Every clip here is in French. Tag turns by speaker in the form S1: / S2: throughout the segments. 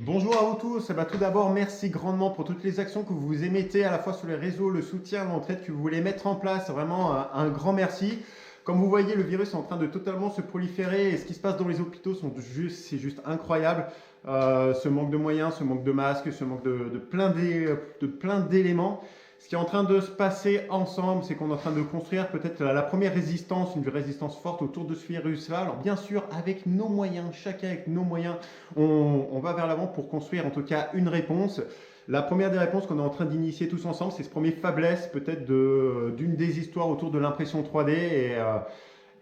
S1: Bonjour à vous tous. Eh ben, tout d'abord, merci grandement pour toutes les actions que vous émettez à la fois sur les réseaux, le soutien, l'entraide que vous voulez mettre en place. Vraiment un grand merci. Comme vous voyez, le virus est en train de totalement se proliférer et ce qui se passe dans les hôpitaux, c'est juste incroyable. Ce manque de moyens, ce manque de masques, ce manque de plein d'éléments. Ce qui est en train de se passer ensemble, c'est qu'on est en train de construire peut-être la première résistance, une résistance forte autour de ce virus-là. Alors bien sûr, avec nos moyens, chacun avec nos moyens, on va vers l'avant pour construire en tout cas une réponse. La première des réponses qu'on est en train d'initier tous ensemble, c'est ce premier faiblesse peut-être d'une des histoires autour de l'impression 3D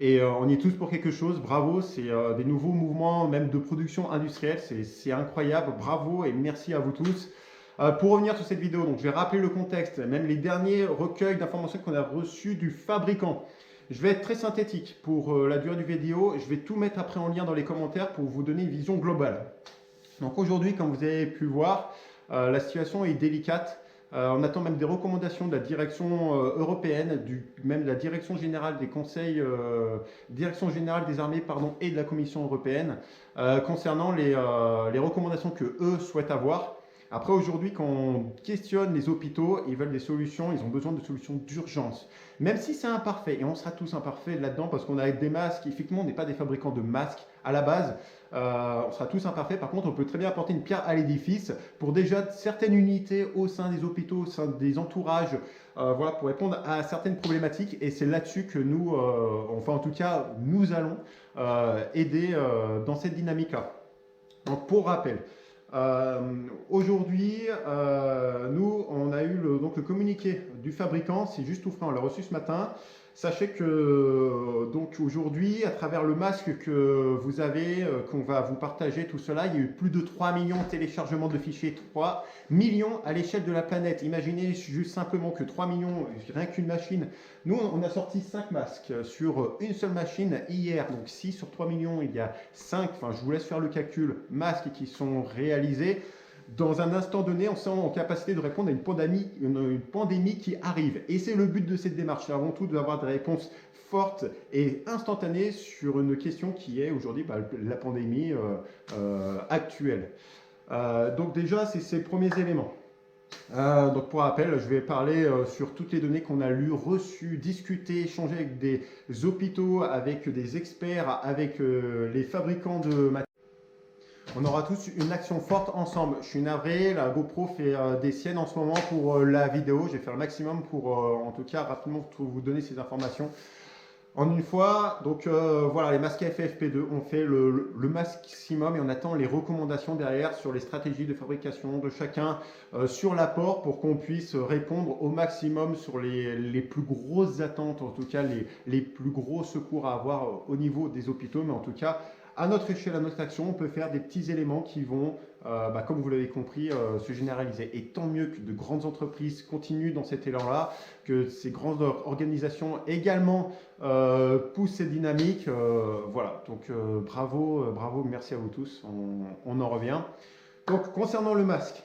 S1: on y est tous pour quelque chose. Bravo, c'est des nouveaux mouvements même de production industrielle, c'est incroyable. Bravo et merci à vous tous. Pour revenir sur cette vidéo, donc je vais rappeler le contexte, même les derniers recueils d'informations qu'on a reçus du fabricant. Je vais être très synthétique pour la durée du vidéo. Je vais tout mettre après en lien dans les commentaires pour vous donner une vision globale. Donc aujourd'hui, comme vous avez pu voir, la situation est délicate. On attend même des recommandations de la direction européenne, même de la direction générale des conseils, direction générale des armées pardon, et de la Commission européenne concernant les recommandations que eux souhaitent avoir. Après, aujourd'hui, quand on questionne les hôpitaux, ils veulent des solutions, ils ont besoin de solutions d'urgence. Même si c'est imparfait, et on sera tous imparfaits là-dedans parce qu'on a des masques, effectivement, on n'est pas des fabricants de masques à la base, on sera tous imparfaits. Par contre, on peut très bien apporter une pierre à l'édifice pour déjà certaines unités au sein des hôpitaux, au sein des entourages, voilà, pour répondre à certaines problématiques. Et c'est là-dessus que nous, enfin en tout cas, nous allons aider dans cette dynamique-là. Donc, pour rappel, aujourd'hui, nous, on a eu donc le communiqué du fabricant, c'est juste tout frais, on l'a reçu ce matin. Sachez que donc aujourd'hui, à travers le masque que vous avez, qu'on va vous partager, tout cela, il y a eu plus de 3 millions de téléchargements de fichiers, 3 millions à l'échelle de la planète. Imaginez juste simplement que 3 millions, rien qu'une machine. Nous, on a sorti 5 masques sur une seule machine hier. Donc si sur 3 millions, il y a 5, enfin je vous laisse faire le calcul, masques qui sont réalisés. Dans un instant donné, on sera en capacité de répondre à une pandémie qui arrive. Et c'est le but de cette démarche. C'est avant tout d'avoir des réponses fortes et instantanées sur une question qui est aujourd'hui la pandémie actuelle. Donc déjà, c'est ces premiers éléments. Donc pour rappel, je vais parler sur toutes les données qu'on a lues, reçues, discutées, échangées avec des hôpitaux, avec des experts, avec les fabricants de matériaux. On aura tous une action forte ensemble. Je suis navré, la GoPro fait des siennes en ce moment pour la vidéo. Je vais faire le maximum pour, en tout cas, rapidement vous donner ces informations en une fois. Donc voilà, les masques FFP2, on fait le maximum et on attend les recommandations derrière sur les stratégies de fabrication de chacun, sur l'apport pour qu'on puisse répondre au maximum sur les plus grosses attentes, en tout cas les plus gros secours à avoir au niveau des hôpitaux, mais en tout cas à notre échelle, à notre action, on peut faire des petits éléments qui vont, comme vous l'avez compris, se généraliser. Et tant mieux que de grandes entreprises continuent dans cet élan-là, que ces grandes organisations également poussent cette dynamique. Voilà, donc bravo, bravo, merci à vous tous, on en revient. Donc concernant le masque,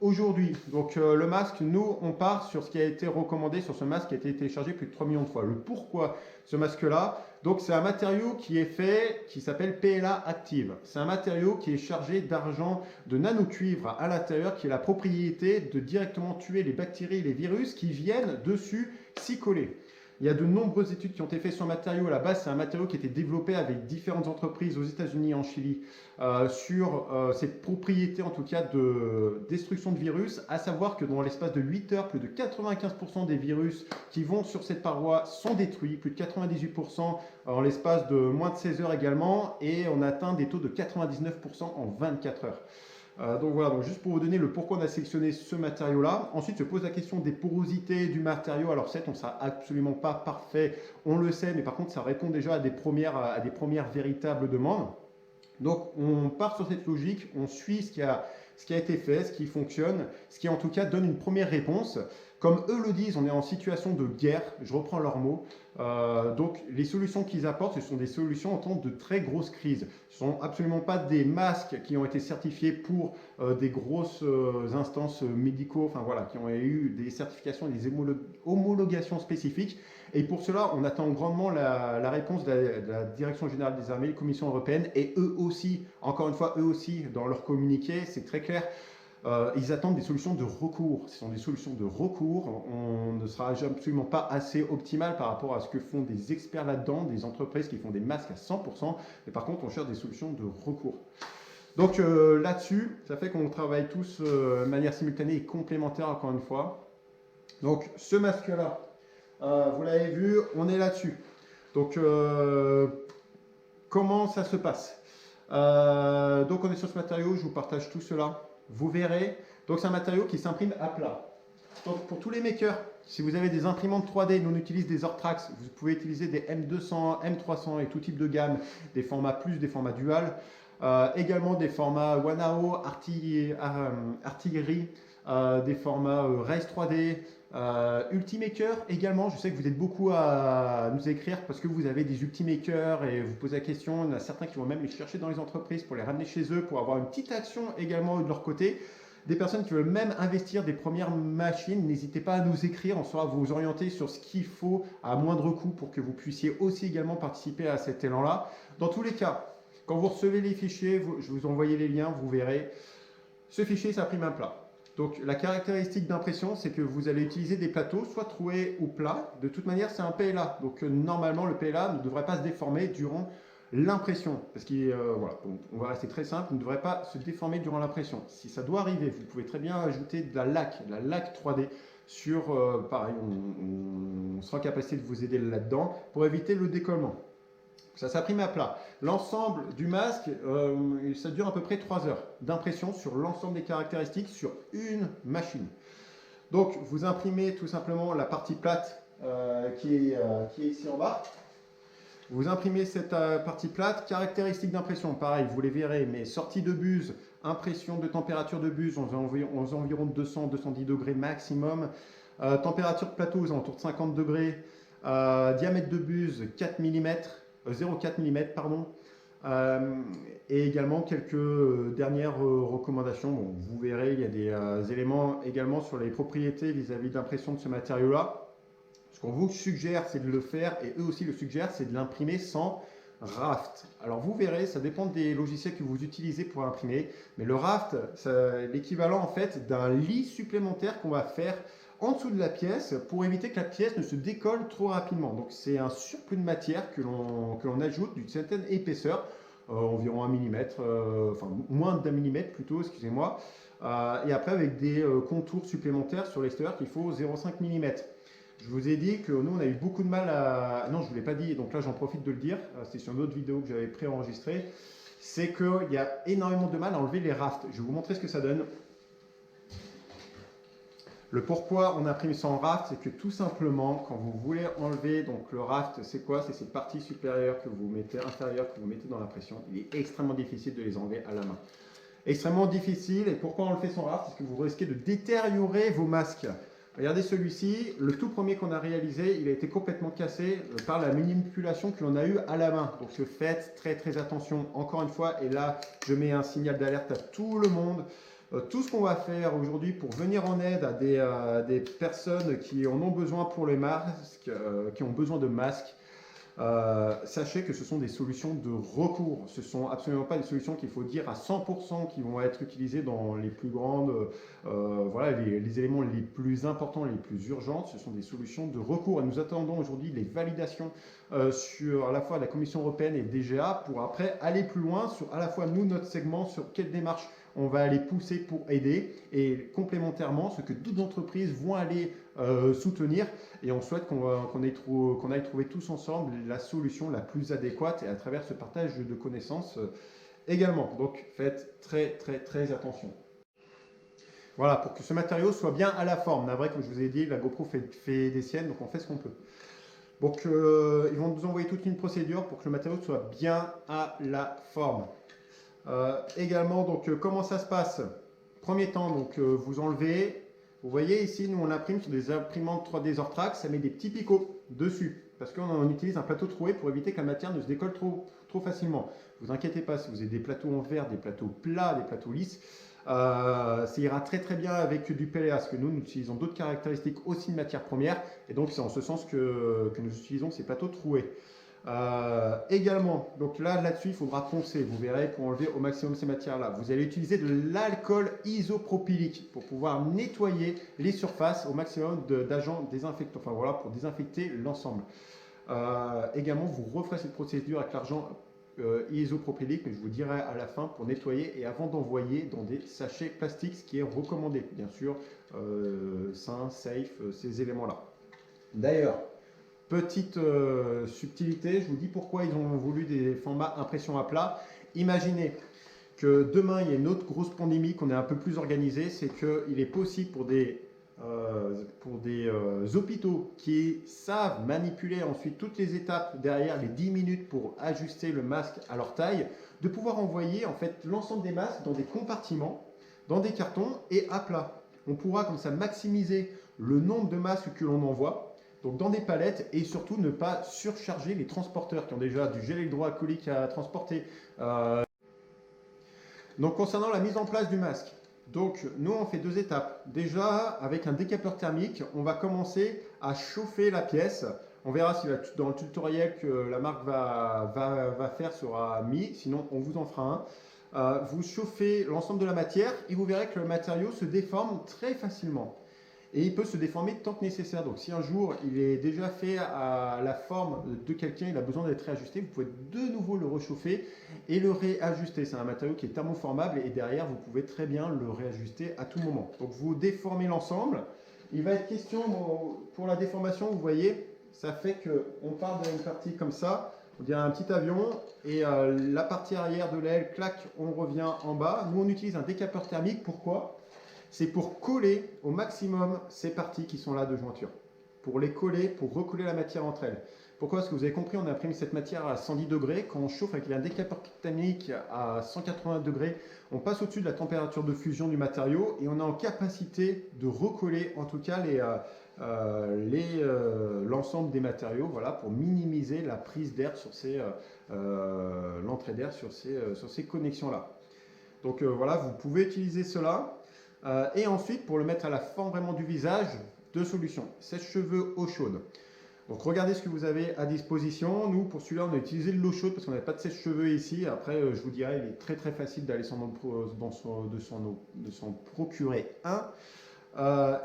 S1: aujourd'hui, donc le masque, nous, on part sur ce qui a été recommandé sur ce masque qui a été téléchargé plus de 3 millions de fois. Le pourquoi ce masque-là, donc c'est un matériau qui est fait, qui s'appelle PLA Active. C'est un matériau qui est chargé d'argent de nanocuivre à l'intérieur, qui a la propriété de directement tuer les bactéries et les virus qui viennent dessus s'y coller. Il y a de nombreuses études qui ont été faites sur le matériau. À la base, c'est un matériau qui a été développé avec différentes entreprises aux États-Unis et en Chili sur cette propriété, en tout cas, de destruction de virus. À savoir que dans l'espace de 8 heures, plus de 95% des virus qui vont sur cette paroi sont détruits, plus de 98% en l'espace de moins de 16 heures également, et on atteint des taux de 99% en 24 heures. Donc voilà, donc juste pour vous donner le pourquoi on a sélectionné ce matériau-là. Ensuite se pose la question des porosités du matériau. Alors certes, on ne sera absolument pas parfait, on le sait, mais par contre ça répond déjà à des premières véritables demandes. Donc on part sur cette logique, on suit ce qui a été fait, ce qui fonctionne, ce qui en tout cas donne une première réponse. Comme eux le disent, on est en situation de guerre, je reprends leurs mots. Donc les solutions qu'ils apportent, ce sont des solutions en temps de très grosses crises. Ce ne sont absolument pas des masques qui ont été certifiés pour des grosses instances médicaux, enfin voilà, qui ont eu des certifications, des homologations spécifiques. Et pour cela, on attend grandement la réponse de la Direction générale des armées, la Commission européenne, et eux aussi, encore une fois, eux aussi, dans leur communiqué, c'est très clair. Ils attendent des solutions de recours. Ce sont des solutions de recours. On ne sera absolument pas assez optimal par rapport à ce que font des experts là-dedans, des entreprises qui font des masques à 100%. Mais par contre, on cherche des solutions de recours. Donc là-dessus, ça fait qu'on travaille tous de manière simultanée et complémentaire, encore une fois. Donc ce masque-là, vous l'avez vu, on est là-dessus. Donc comment ça se passe? Donc on est sur ce matériau, je vous partage tout cela. Vous verrez, donc c'est un matériau qui s'imprime à plat. Donc pour tous les makers, si vous avez des imprimantes 3D, nous on utilise des Ortrax, vous pouvez utiliser des M200, M300 et tout type de gamme, des formats plus, des formats dual, également des formats Wanao, Artillery, des formats Race 3D, Ultimaker également. Je sais que vous êtes beaucoup à nous écrire parce que vous avez des Ultimakers et vous posez la question. Il y en a certains qui vont même les chercher dans les entreprises pour les ramener chez eux, pour avoir une petite action également de leur côté. Des personnes qui veulent même investir des premières machines, n'hésitez pas à nous écrire. On saura vous orienter sur ce qu'il faut à moindre coût pour que vous puissiez aussi également participer à cet élan-là. Dans tous les cas, quand vous recevez les fichiers, je vous envoie les liens, vous verrez. Ce fichier s'imprime à plat. Donc la caractéristique d'impression, c'est que vous allez utiliser des plateaux, soit troués ou plats. De toute manière, c'est un PLA. Donc normalement, le PLA ne devrait pas se déformer durant l'impression. Parce qu'on voilà, on va rester très simple, il ne devrait pas se déformer durant l'impression. Si ça doit arriver, vous pouvez très bien ajouter de la laque 3D sur, pareil, on sera en capacité de vous aider là-dedans pour éviter le décollement. Ça s'imprime à plat. L'ensemble du masque, ça dure à peu près 3 heures d'impression sur l'ensemble des caractéristiques sur une machine. Donc, vous imprimez tout simplement la partie plate qui est ici en bas. Vous imprimez cette partie plate, caractéristiques d'impression, pareil, vous les verrez, mais sortie de buse, impression de température de buse, on a environ 200-210 degrés maximum. Température de plateau aux alentours de 50 degrés. Diamètre de buse 4 mm. 0,4 mm, pardon. Et également quelques dernières recommandations. Bon, vous verrez, il y a des éléments également sur les propriétés vis-à-vis de l'impression de ce matériau-là. Ce qu'on vous suggère, c'est de le faire, et eux aussi le suggèrent, c'est de l'imprimer sans raft. Alors vous verrez, ça dépend des logiciels que vous utilisez pour imprimer, mais le raft, c'est l'équivalent en fait d'un lit supplémentaire qu'on va faire en dessous de la pièce pour éviter que la pièce ne se décolle trop rapidement. Donc c'est un surplus de matière que l'on ajoute d'une certaine épaisseur, environ 1 mm, enfin moins d'1 mm plutôt, excusez-moi, et après avec des contours supplémentaires sur l'extérieur qu'il faut 0,5 mm. Je vous ai dit que nous on a eu beaucoup de mal à... Non, je ne vous l'ai pas dit, donc là j'en profite de le dire, c'est sur une autre vidéo que j'avais pré-enregistrée, c'est qu'il y a énormément de mal à enlever les rafts. Je vais vous montrer ce que ça donne. Le pourquoi on imprime sans raft, c'est que tout simplement, quand vous voulez enlever donc le raft, c'est quoi? C'est ces parties supérieures que vous mettez, inférieures que vous mettez dans l'impression. Il est extrêmement difficile de les enlever à la main. Extrêmement difficile, et pourquoi on le fait sans raft? Parce que vous risquez de détériorer vos masques. Regardez celui-ci, le tout premier qu'on a réalisé, il a été complètement cassé par la manipulation que l'on a eue à la main. Donc faites très attention, encore une fois, et là je mets un signal d'alerte à tout le monde. Tout ce qu'on va faire aujourd'hui pour venir en aide à des personnes qui en ont besoin pour les masques, qui ont besoin de masques, sachez que ce sont des solutions de recours. Ce ne sont absolument pas des solutions qu'il faut dire à 100% qui vont être utilisées dans les plus grandes, voilà, les éléments les plus importants, les plus urgents. Ce sont des solutions de recours. Et nous attendons aujourd'hui les validations sur à la fois la Commission européenne et le DGA pour après aller plus loin sur à la fois nous, notre segment, sur quelle démarche on va aller pousser pour aider et complémentairement ce que d'autres entreprises vont aller soutenir, et on souhaite qu'on aille trouver tous ensemble la solution la plus adéquate et à travers ce partage de connaissances également. Donc faites très attention. Voilà, pour que ce matériau soit bien à la forme. Navré, comme je vous ai dit, la GoPro fait des siennes, donc on fait ce qu'on peut. Donc ils vont nous envoyer toute une procédure pour que le matériau soit bien à la forme. Également, donc comment ça se passe? Premier temps, donc vous enlevez Vous voyez ici, nous on imprime sur des imprimantes 3D Zortrax, ça met des petits picots dessus. Parce qu'on utilise un plateau troué pour éviter que la matière ne se décolle trop facilement. Ne vous inquiétez pas, si vous avez des plateaux en verre, des plateaux plats, des plateaux lisses, ça ira très bien avec du PLA, parce que nous utilisons d'autres caractéristiques aussi de matière première, et donc c'est en ce sens que nous utilisons ces plateaux troués. Également, donc là-dessus, il faudra poncer. Vous verrez, pour enlever au maximum ces matières-là. Vous allez utiliser de l'alcool isopropylique pour pouvoir nettoyer les surfaces au maximum d'agents désinfectants. Enfin voilà, pour désinfecter l'ensemble. Également, vous referez cette procédure avec l'argent isopropylique, mais je vous dirai à la fin pour nettoyer et avant d'envoyer dans des sachets plastiques, ce qui est recommandé. Bien sûr, sain, safe, ces éléments-là. D'ailleurs, petite subtilité, je vous dis pourquoi ils ont voulu des formats impression à plat. Imaginez que demain, il y a une autre grosse pandémie, qu'on est un peu plus organisé, c'est qu'il est possible pour des hôpitaux qui savent manipuler ensuite toutes les étapes derrière les 10 minutes pour ajuster le masque à leur taille, de pouvoir envoyer en fait l'ensemble des masques dans des compartiments, dans des cartons et à plat. On pourra comme ça maximiser le nombre de masques que l'on envoie. Donc dans des palettes et surtout ne pas surcharger les transporteurs qui ont déjà du gel hydroalcoolique à transporter. Donc concernant la mise en place du masque, donc nous on fait 2 étapes. Déjà avec un décapeur thermique, on va commencer à chauffer la pièce. On verra si dans le tutoriel que la marque va faire sera mis, sinon on vous en fera un. Vous chauffez l'ensemble de la matière et vous verrez que le matériau se déforme très facilement. Et il peut se déformer tant que nécessaire. Donc si un jour il est déjà fait à la forme de quelqu'un, il a besoin d'être réajusté, vous pouvez de nouveau le réchauffer et le réajuster. C'est un matériau qui est thermoformable et derrière vous pouvez très bien le réajuster à tout moment. Donc vous déformez l'ensemble. Il va être question, pour la déformation, vous voyez, ça fait qu'on part d'une partie comme ça, on dirait un petit avion, et la partie arrière de l'aile, clac, on revient en bas. Nous on utilise un décapeur thermique, pourquoi ? C'est pour coller au maximum ces parties qui sont là de jointure. Pour les coller, pour recoller la matière entre elles. Pourquoi ? Parce que vous avez compris, on imprime cette matière à 110 degrés. Quand on chauffe avec un décapeur thermique à 180 degrés, on passe au-dessus de la température de fusion du matériau et on est en capacité de recoller en tout cas l'ensemble des matériaux, voilà, pour minimiser la prise d'air sur l'entrée d'air sur ces connexions-là. Donc voilà, vous pouvez utiliser cela. Et ensuite, pour le mettre à la forme vraiment du visage, 2 solutions. Sèche-cheveux, eau chaude. Donc regardez ce que vous avez à disposition. Nous, pour celui-là, on a utilisé de l'eau chaude parce qu'on n'avait pas de sèche-cheveux ici. Après, je vous dirais, il est très facile d'aller de s'en procurer un.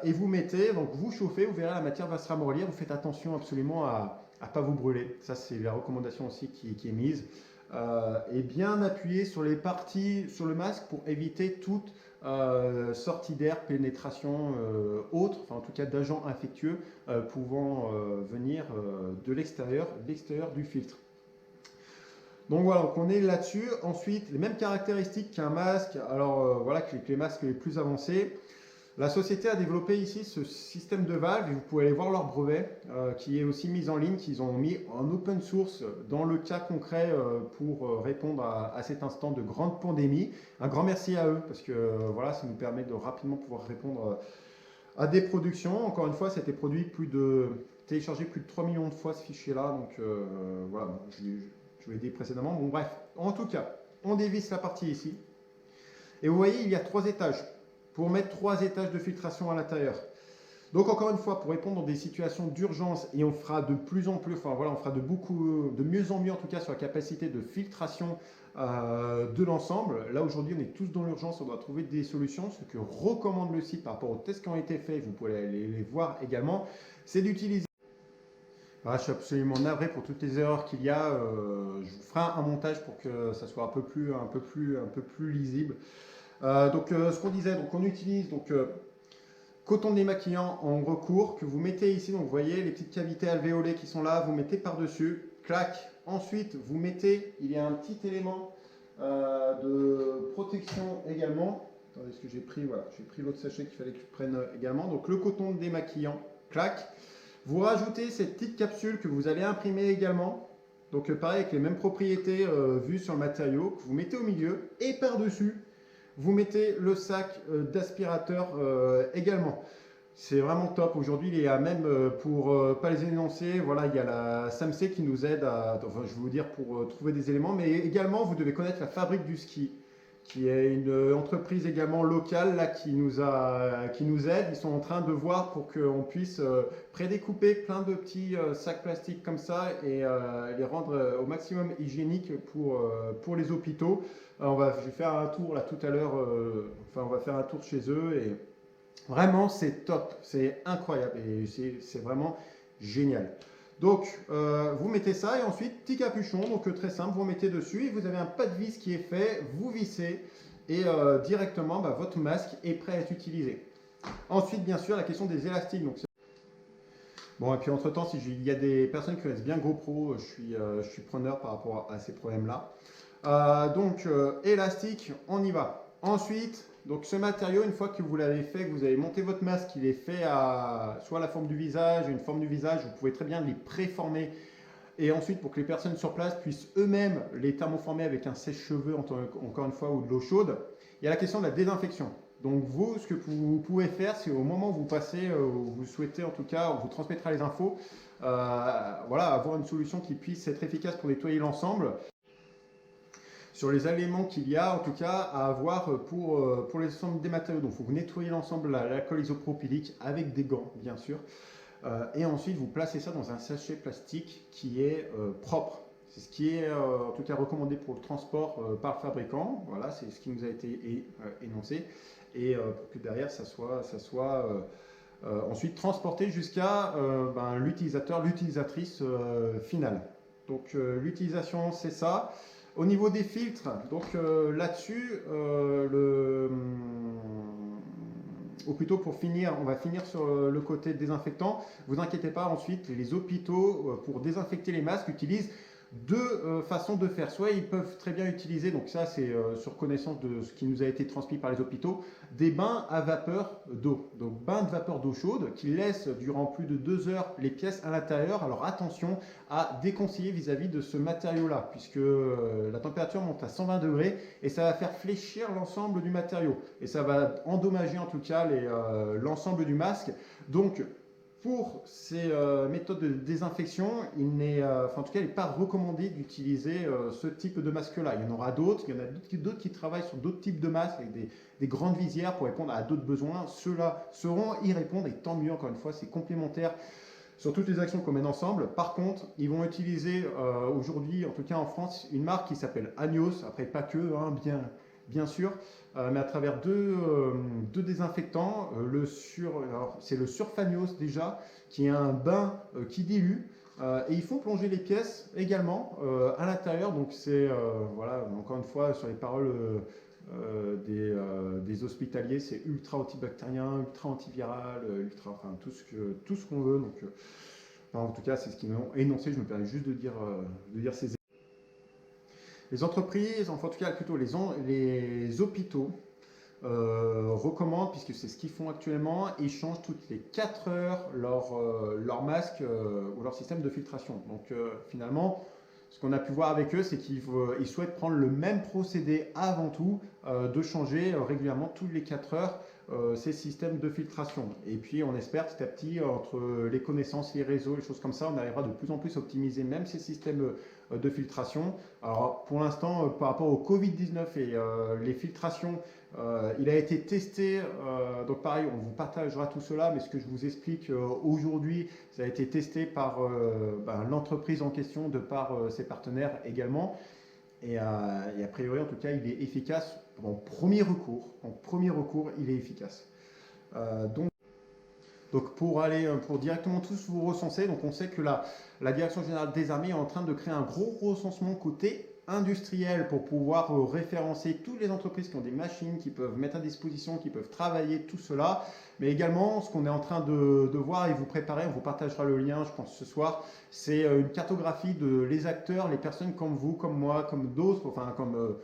S1: Et vous mettez, donc vous chauffez, vous verrez, la matière va se ramollir. Vous faites attention absolument à ne pas vous brûler. Ça, c'est la recommandation aussi qui est mise. Et bien appuyer sur les parties, sur le masque pour éviter toute sortie d'air, pénétration autre, enfin en tout cas d'agents infectieux pouvant venir de l'extérieur du filtre. Donc voilà, donc on est là-dessus. Ensuite, les mêmes caractéristiques qu'un masque, alors voilà, que les masques les plus avancés. La société a développé ici ce système de valve et vous pouvez aller voir leur brevet qui est aussi mis en ligne, qu'ils ont mis en open source dans le cas concret pour répondre à cet instant de grande pandémie. Un grand merci à eux parce que voilà, ça nous permet de rapidement pouvoir répondre à des productions. Encore une fois, ça a été téléchargé plus de 3 millions de fois ce fichier-là, donc voilà, je l'ai dit précédemment. Bon bref, en tout cas, on dévisse la partie ici et vous voyez, il y a 3 étages. Pour mettre 3 étages de filtration à l'intérieur. Donc encore une fois, pour répondre à des situations d'urgence, et on fera de plus en plus, enfin voilà, on fera de mieux en mieux en tout cas sur la capacité de filtration de l'ensemble. Là aujourd'hui, on est tous dans l'urgence, on doit trouver des solutions. Ce que recommande le site par rapport aux tests qui ont été faits, vous pouvez les voir également, c'est d'utiliser. Voilà, je suis absolument navré pour toutes les erreurs qu'il y a. Je vous ferai un montage pour que ça soit un peu plus lisible. Ce qu'on disait, donc on utilise coton démaquillant en recours que vous mettez ici. Donc vous voyez les petites cavités alvéolées qui sont là, vous mettez par-dessus, clac. Ensuite, vous mettez, il y a un petit élément de protection également. Attendez, ce que j'ai pris, voilà, j'ai pris l'autre sachet qu'il fallait que je prenne également. Donc le coton démaquillant, clac. Vous rajoutez cette petite capsule que vous allez imprimer également. Donc pareil avec les mêmes propriétés vues sur le matériau, que vous mettez au milieu et par-dessus. Vous mettez le sac d'aspirateur également. C'est vraiment top. Aujourd'hui, il y a même, pour pas les énoncer, voilà, il y a la SAMC qui nous aide enfin, je vais vous dire, pour trouver des éléments, mais également, vous devez connaître la Fabrique du Ski, qui est une entreprise également locale là, qui nous aide. Ils sont en train de voir pour qu'on puisse prédécouper plein de petits sacs plastiques comme ça et les rendre au maximum hygiéniques pour les hôpitaux. Je vais faire un tour là tout à l'heure, enfin, on va faire un tour chez eux et vraiment, c'est top, c'est incroyable et c'est vraiment génial. Donc, vous mettez ça et ensuite, petit capuchon, donc très simple, vous mettez dessus et vous avez un pas de vis qui est fait, vous vissez et directement, votre masque est prêt à être utilisé. Ensuite, bien sûr, la question des élastiques. Donc, bon, et puis entre-temps, si il y a des personnes qui connaissent bien GoPro, je suis preneur par rapport à ces problèmes-là. Élastique, on y va. Ensuite, donc ce matériau, une fois que vous l'avez fait, que vous avez monté votre masque, il est fait à soit la forme du visage, une forme du visage, vous pouvez très bien les préformer. Et ensuite, pour que les personnes sur place puissent eux-mêmes les thermoformer avec un sèche-cheveux, encore une fois, ou de l'eau chaude, il y a la question de la désinfection. Donc vous, ce que vous pouvez faire, c'est au moment où vous passez, où vous souhaitez en tout cas, on vous transmettra les infos, voilà, avoir une solution qui puisse être efficace pour nettoyer l'ensemble sur les éléments qu'il y a en tout cas à avoir pour l'ensemble des matériaux. Donc il faut que vous nettoyez l'ensemble à l'alcool isopropylique avec des gants bien sûr. Et ensuite vous placez ça dans un sachet plastique qui est propre. C'est ce qui est en tout cas recommandé pour le transport par le fabricant. Voilà, c'est ce qui nous a été énoncé. Et pour que derrière ça soit ensuite transporté jusqu'à l'utilisateur, l'utilisatrice finale. Donc l'utilisation c'est ça. Au niveau des filtres, donc là-dessus, ou plutôt pour finir, on va finir sur le côté désinfectant. Vous inquiétez pas, ensuite, les hôpitaux, pour désinfecter les masques, utilisent deux façons de faire. Soit ils peuvent très bien utiliser, donc ça c'est sur connaissance de ce qui nous a été transmis par les hôpitaux, des bains à vapeur d'eau. Donc bains de vapeur d'eau chaude qui laissent durant plus de 2 heures les pièces à l'intérieur. Alors attention à déconseiller vis-à-vis de ce matériau-là, puisque la température monte à 120 degrés et ça va faire fléchir l'ensemble du matériau. Et ça va endommager en tout cas l'ensemble du masque. Donc pour ces méthodes de désinfection, en tout cas, il n'est pas recommandé d'utiliser ce type de masque-là. Il y en aura d'autres, il y en a d'autres qui travaillent sur d'autres types de masques avec des grandes visières pour répondre à d'autres besoins. Ceux-là sauront y répondre et tant mieux, encore une fois, c'est complémentaire sur toutes les actions qu'on mène ensemble. Par contre, ils vont utiliser aujourd'hui, en tout cas en France, une marque qui s'appelle Agnos, après pas que, hein, bien sûr, mais à travers deux désinfectants. C'est le Surfanios déjà, qui est un bain qui dilue. Et ils font plonger les pièces également à l'intérieur. Donc c'est, voilà, encore une fois, sur les paroles des hospitaliers, c'est ultra antibactérien, ultra antiviral, enfin tout ce qu'on veut. Donc, en tout cas, c'est ce qu'ils m'ont énoncé. Je me permets juste de dire ces. Les entreprises, enfin en tout cas plutôt les hôpitaux recommandent, puisque c'est ce qu'ils font actuellement, ils changent toutes les 4 heures leur masque ou leur système de filtration. Donc finalement, ce qu'on a pu voir avec eux, c'est qu'ils souhaitent prendre le même procédé avant tout, de changer régulièrement toutes les 4 heures ces systèmes de filtration. Et puis on espère petit à petit, entre les connaissances, les réseaux, les choses comme ça, on arrivera de plus en plus à optimiser même ces systèmes de filtration. Alors pour l'instant, par rapport au Covid-19 et les filtrations, il a été testé, donc pareil, on vous partagera tout cela, mais ce que je vous explique aujourd'hui, ça a été testé par l'entreprise en question, de par ses partenaires également. Et a priori, en tout cas, il est efficace en premier recours. En premier recours, il est efficace. Donc pour directement tous vous recenser, donc on sait que la Direction Générale des Armées est en train de créer un gros recensement côté industriel pour pouvoir référencer toutes les entreprises qui ont des machines, qui peuvent mettre à disposition, qui peuvent travailler, tout cela. Mais également, ce qu'on est en train de voir et vous préparer, on vous partagera le lien, je pense, ce soir, c'est une cartographie de les acteurs, les personnes comme vous, comme moi, comme d'autres, enfin comme...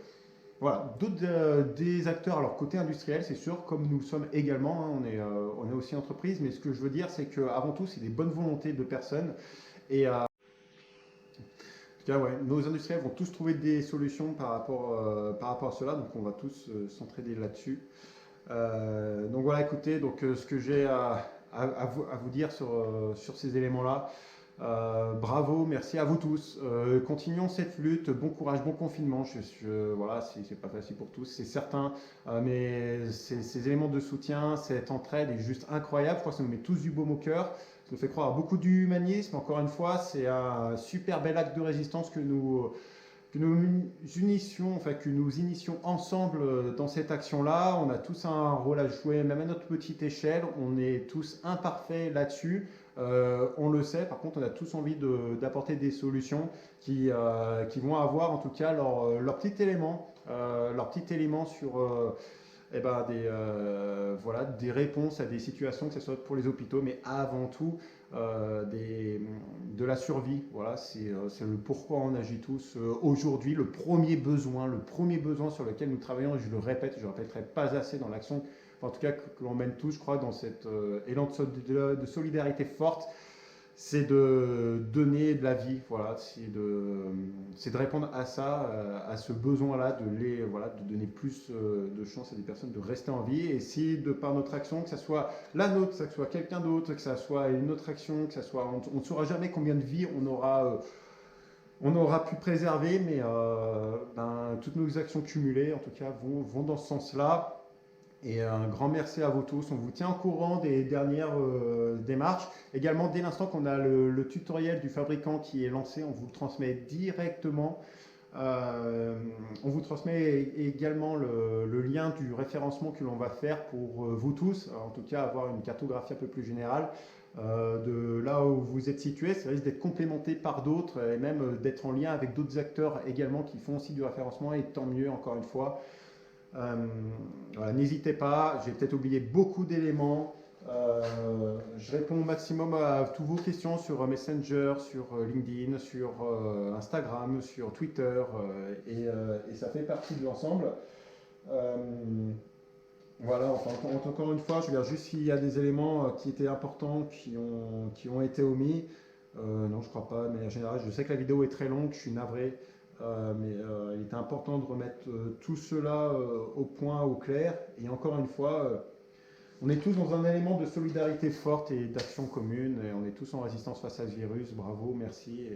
S1: voilà, d'autres des acteurs, alors côté industriel, c'est sûr, comme nous le sommes également, hein, on est aussi entreprise, mais ce que je veux dire, c'est qu'avant tout, c'est des bonnes volontés de personnes. Et en tout cas, ouais, nos industriels vont tous trouver des solutions par rapport à cela, donc on va tous s'entraider là-dessus. Donc voilà, écoutez, donc ce que j'ai à vous dire sur ces éléments-là. Bravo, merci à vous tous. Continuons cette lutte. Bon courage, bon confinement. Voilà, c'est pas facile pour tous, c'est certain. Mais ces éléments de soutien, cette entraide est juste incroyable. Je crois que ça nous met tous du baume au cœur. Ça nous fait croire à beaucoup d'humanisme. Encore une fois, c'est un super bel acte de résistance que nous unissions, enfin que nous initions ensemble dans cette action-là. On a tous un rôle à jouer, même à notre petite échelle. On est tous imparfaits là-dessus. On le sait, par contre, on a tous envie d'apporter des solutions qui vont avoir en tout cas leur petit élément sur voilà, des réponses à des situations, que ce soit pour les hôpitaux, mais avant tout de la survie. Voilà, c'est le pourquoi on agit tous aujourd'hui. Le premier besoin sur lequel nous travaillons, et je le répète, je ne le répéterai pas assez dans l'action, en tout cas que l'on mène tous, je crois, dans cet élan de solidarité forte, c'est de donner de la vie, voilà, c'est de répondre à ça, à ce besoin-là, voilà, de donner plus de chance à des personnes de rester en vie. Et si de par notre action, que ce soit la nôtre, que ce soit quelqu'un d'autre, que ce soit une autre action, que ce soit, on ne saura jamais combien de vies on aura pu préserver, mais toutes nos actions cumulées, en tout cas, vont dans ce sens-là. Et un grand merci à vous tous. On vous tient au courant des dernières démarches. Également, dès l'instant qu'on a le tutoriel du fabricant qui est lancé, on vous le transmet directement. On vous transmet également le lien du référencement que l'on va faire pour vous tous, en tout cas avoir une cartographie un peu plus générale de là où vous êtes situé. Ça risque d'être complémenté par d'autres et même d'être en lien avec d'autres acteurs également qui font aussi du référencement, et tant mieux, encore une fois. Voilà, n'hésitez pas, j'ai peut-être oublié beaucoup d'éléments. Je réponds au maximum à toutes vos questions sur Messenger, sur LinkedIn, sur Instagram, sur Twitter, et ça fait partie de l'ensemble. Voilà, enfin, encore une fois, je regarde juste s'il y a des éléments qui étaient importants, qui ont été omis. Non, je crois pas, mais en général, je sais que la vidéo est très longue, je suis navré. Mais il était important de remettre tout cela au point, au clair. Et encore une fois, on est tous dans un élément de solidarité forte et d'action commune. Et on est tous en résistance face à ce virus. Bravo, merci.